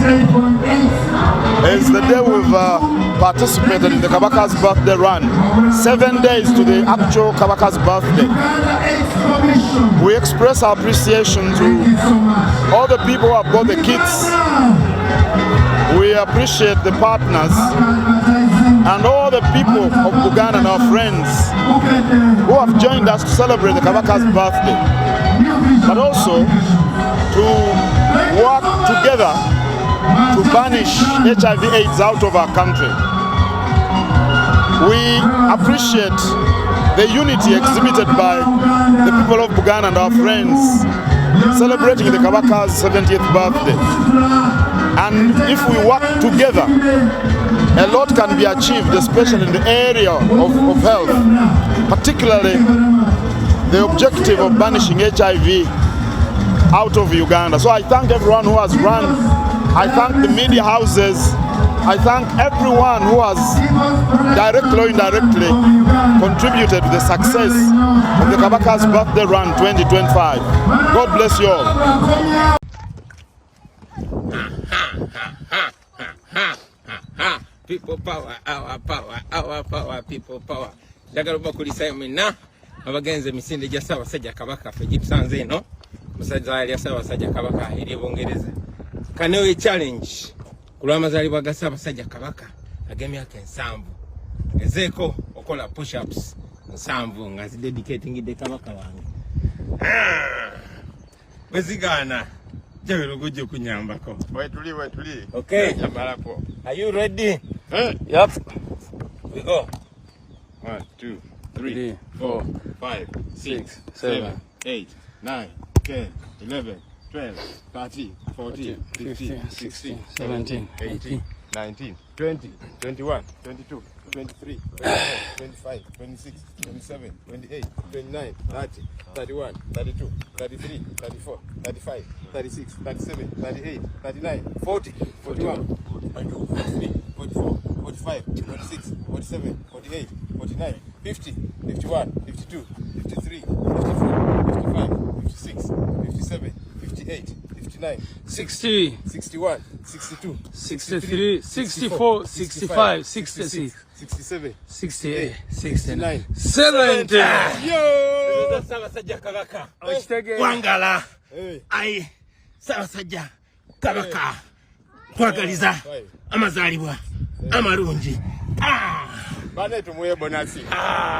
is the day we've participated in the Kabaka's birthday run. 7 days to the actual Kabaka's birthday. We express our appreciation to all the people who have brought the kits. We appreciate the partners and all the people of Buganda and our friends who have joined us to celebrate the Kabaka's birthday, but also to work together to banish HIV/AIDS out of our country. We appreciate the unity exhibited by the people of Buganda and our friends celebrating the Kabaka's 70th birthday. And if we work together, a lot can be achieved, especially in the area of health, particularly the objective of banishing HIV out of Uganda. So I thank everyone who has run. I thank the media houses. I thank everyone who has directly or indirectly contributed to the success of the Kabaka's birthday run 2025. God bless you all. People power, our power, our power, people power. Jagala bakulisa mina abagenze Emisinde Gy'abasajja Kabaka fe gitusanze eno musajja ali Ssaabasajja Kabaka eri Bungereza kanewe challenge kulw'amazaalibwa ga Ssaabasajja Kabaka agemyaka 7 ezeeko okola push-ups 7 nga zidedicatingidde Kabaka wange bezigana jabero gujje kunyambako wetuli okay yambalapo. Are you ready? Yep. We go. 1, 2, 3, 4, 5, 6, 7, 8, 9, 10, 11, 12, 13, 14, 15, 16, 17, 18, 19, 20, 21, 22, 23, 25, 26, 27, 28, 29, 30, 31, 32, 33, 34, 35, 36, 37, 38, 39, 40, 41, 42, 43, 44, 45, 46, 47, 48, 49, 50, 51, 52, 53, 54, 55, 56, 57, 58, 59, 60, 61, 62, 63, 64, 65, 66, 67, 68, 69, 70. Yo! Ssaabasajja Kabaka. Wangala. Ai Ssaabasajja Kabaka. Twagaliza amazaalibwa amalungi. Bane tumuye bonasi.